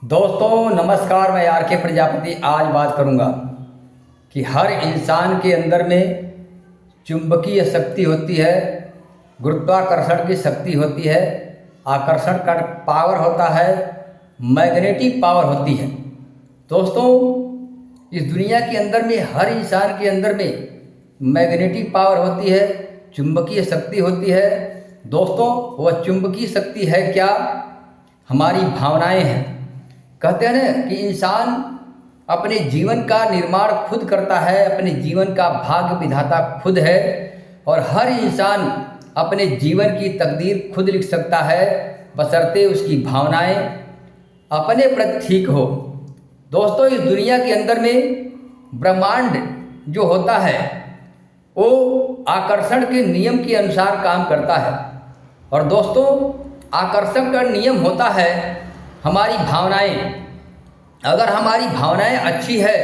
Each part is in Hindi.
दोस्तों नमस्कार, मैं आर के प्रजापति आज बात करूंगा कि हर इंसान के अंदर में चुंबकीय शक्ति होती है, गुरुत्वाकर्षण की शक्ति होती है, आकर्षण का पावर होता है, मैग्नेटिक पावर होती है। दोस्तों इस दुनिया के अंदर में हर इंसान के अंदर में मैग्नेटिक पावर होती है, चुंबकीय शक्ति होती है। दोस्तों वह चुंबकीय शक्ति है क्या? हमारी भावनाएं हैं। कहते हैं ना कि इंसान अपने जीवन का निर्माण खुद करता है, अपने जीवन का भाग्य विधाता खुद है और हर इंसान अपने जीवन की तकदीर खुद लिख सकता है, बशर्ते उसकी भावनाएं अपने प्रति ठीक हो। दोस्तों इस दुनिया के अंदर में ब्रह्मांड जो होता है वो आकर्षण के नियम के अनुसार काम करता है और दोस्तों आकर्षण का नियम होता है हमारी भावनाएं। अगर हमारी भावनाएं अच्छी है,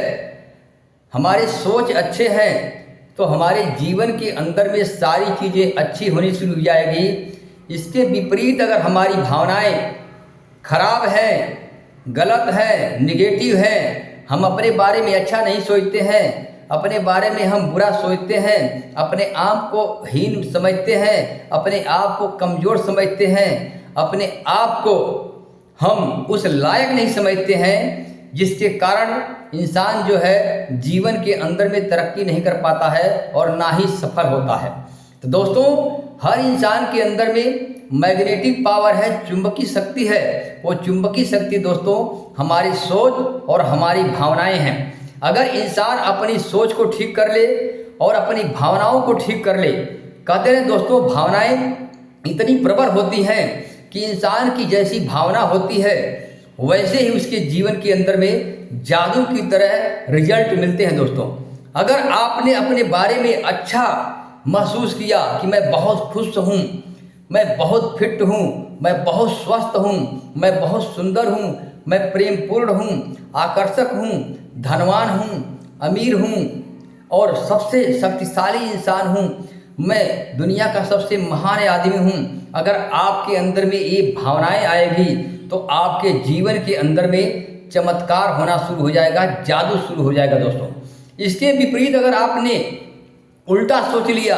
हमारे सोच अच्छे हैं तो हमारे जीवन के अंदर में सारी चीज़ें अच्छी होनी शुरू हो जाएगी। इसके विपरीत अगर हमारी भावनाएं खराब हैं, गलत है, निगेटिव है, हम अपने बारे में अच्छा नहीं सोचते हैं, अपने बारे में हम बुरा सोचते हैं, अपने आप को हीन समझते हैं, अपने आप को कमज़ोर समझते हैं, अपने आप को हम उस लायक नहीं समझते हैं, जिसके कारण इंसान जो है जीवन के अंदर में तरक्की नहीं कर पाता है और ना ही सफल होता है। तो दोस्तों हर इंसान के अंदर में मैग्नेटिक पावर है, चुंबकीय शक्ति है। वो चुंबकीय शक्ति दोस्तों हमारी सोच और हमारी भावनाएं हैं। अगर इंसान अपनी सोच को ठीक कर ले और अपनी भावनाओं को ठीक कर ले, कहते हैं दोस्तों भावनाएं इतनी प्रबल होती हैं कि इंसान की जैसी भावना होती है वैसे ही उसके जीवन के अंदर में जादू की तरह रिजल्ट मिलते हैं। दोस्तों अगर आपने अपने बारे में अच्छा महसूस किया कि मैं बहुत खुश हूँ, मैं बहुत फिट हूँ, मैं बहुत स्वस्थ हूँ, मैं बहुत सुंदर हूँ, मैं प्रेम पूर्ण हूँ, आकर्षक हूँ, धनवान हूँ, अमीर हूँ और सबसे शक्तिशाली इंसान हूँ, मैं दुनिया का सबसे महान आदमी हूँ, अगर आपके अंदर में ये भावनाएं आएगी तो आपके जीवन के अंदर में चमत्कार होना शुरू हो जाएगा, जादू शुरू हो जाएगा। दोस्तों इसके विपरीत अगर आपने उल्टा सोच लिया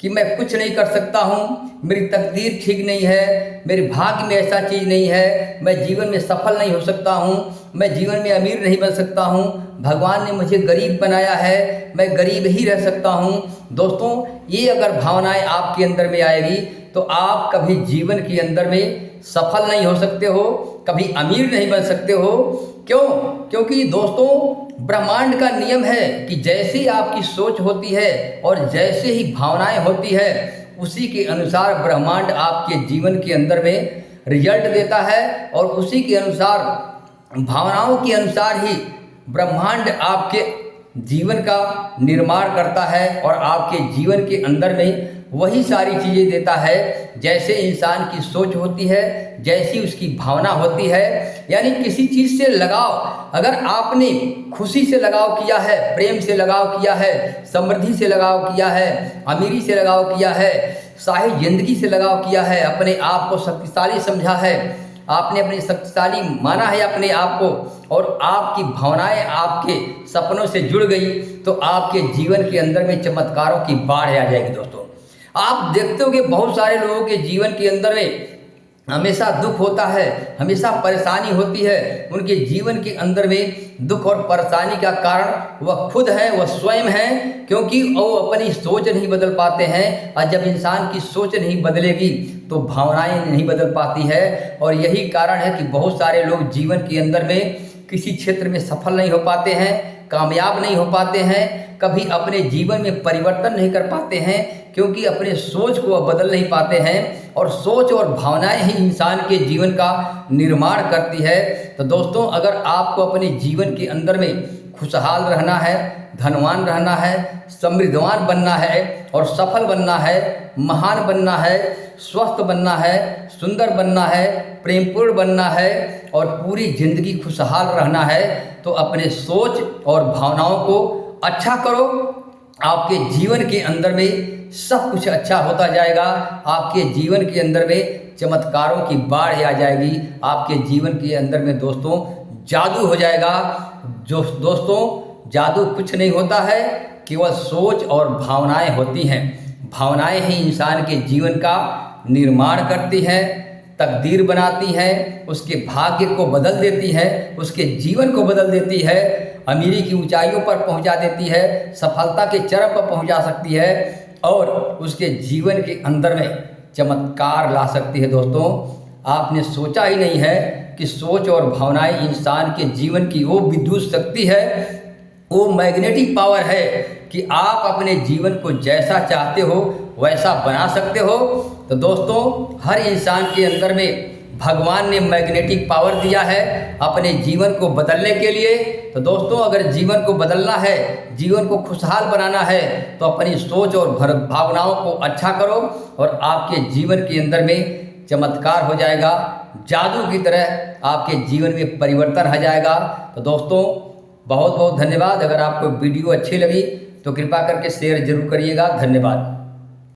कि मैं कुछ नहीं कर सकता हूँ, मेरी तकदीर ठीक नहीं है, मेरे भाग्य में ऐसा चीज़ नहीं है, मैं जीवन में सफल नहीं हो सकता हूँ, मैं जीवन में अमीर नहीं बन सकता हूँ, भगवान ने मुझे गरीब बनाया है, मैं गरीब ही रह सकता हूँ। दोस्तों ये अगर भावनाएं आपके अंदर में आएगी तो आप कभी जीवन के अंदर में सफल नहीं हो सकते हो, कभी अमीर नहीं बन सकते हो। क्यों? क्योंकि दोस्तों ब्रह्मांड का नियम है कि जैसी आपकी सोच होती है और जैसे ही भावनाएं होती है उसी के अनुसार ब्रह्मांड आपके जीवन के अंदर में रिजल्ट देता है और उसी के अनुसार भावनाओं के अनुसार ही ब्रह्मांड आपके जीवन का निर्माण करता है और आपके जीवन के अंदर में वही सारी चीज़ें देता है जैसे इंसान की सोच होती है, जैसी उसकी भावना होती है। यानी किसी चीज़ से लगाव अगर आपने खुशी से लगाव किया है, प्रेम से लगाव किया है, समृद्धि से लगाव किया है, अमीरी से लगाव किया है, शाही जिंदगी से लगाव किया है, अपने आप को शक्तिशाली समझा है, आपने अपने शक्तिशाली माना है अपने आप को और आपकी भावनाएं आपके सपनों से जुड़ गई तो आपके जीवन के अंदर में चमत्कारों की बाढ़ आ जाएगी। दोस्तों आप देखते हो कि बहुत सारे लोगों के जीवन के अंदर में हमेशा दुख होता है, हमेशा परेशानी होती है। उनके जीवन के अंदर में दुख और परेशानी का कारण वह खुद है, वह स्वयं है, क्योंकि वो अपनी सोच नहीं बदल पाते हैं और जब इंसान की सोच नहीं बदलेगी तो भावनाएं नहीं बदल पाती है। और यही कारण है कि बहुत सारे लोग जीवन के अंदर में किसी क्षेत्र में सफल नहीं हो पाते हैं, कामयाब नहीं हो पाते हैं, कभी अपने जीवन में परिवर्तन नहीं कर पाते हैं क्योंकि अपने सोच को वह बदल नहीं पाते हैं और सोच और भावनाएं ही इंसान के जीवन का निर्माण करती है। तो दोस्तों अगर आपको अपने जीवन के अंदर में खुशहाल रहना है, धनवान रहना है, समृद्धवान बनना है और सफल बनना है, महान बनना है, स्वस्थ बनना है, सुंदर बनना है, प्रेमपूर्ण बनना है और पूरी जिंदगी खुशहाल रहना है तो अपने सोच और भावनाओं को अच्छा करो। आपके जीवन के अंदर में सब कुछ अच्छा होता जाएगा, आपके जीवन के अंदर में चमत्कारों की बाढ़ आ जाएगी आपके जीवन के अंदर में दोस्तों। जादू हो जाएगा। जो दोस्तों जादू कुछ नहीं होता है, केवल सोच और भावनाएं होती हैं। भावनाएं ही इंसान के जीवन का निर्माण करती हैं, तकदीर बनाती हैं, उसके भाग्य को बदल देती है, उसके जीवन को बदल देती है, अमीरी की ऊंचाइयों पर पहुंचा देती है, सफलता के चरम पर पहुंचा सकती है और उसके जीवन के अंदर में चमत्कार ला सकती है। दोस्तों आपने सोचा ही नहीं है कि सोच और भावनाएं इंसान के जीवन की वो विद्युत शक्ति है, वो मैग्नेटिक पावर है कि आप अपने जीवन को जैसा चाहते हो वैसा बना सकते हो। तो दोस्तों हर इंसान के अंदर में भगवान ने मैग्नेटिक पावर दिया है अपने जीवन को बदलने के लिए। तो दोस्तों अगर जीवन को बदलना है, जीवन को खुशहाल बनाना है, तो अपनी सोच और भावनाओं को अच्छा करो और आपके जीवन के अंदर में चमत्कार हो जाएगा। जादू की तरह आपके जीवन में परिवर्तन आ जाएगा। तो दोस्तों बहुत बहुत धन्यवाद। अगर आपको वीडियो अच्छी लगी तो कृपा करके शेयर जरूर करिएगा। धन्यवाद।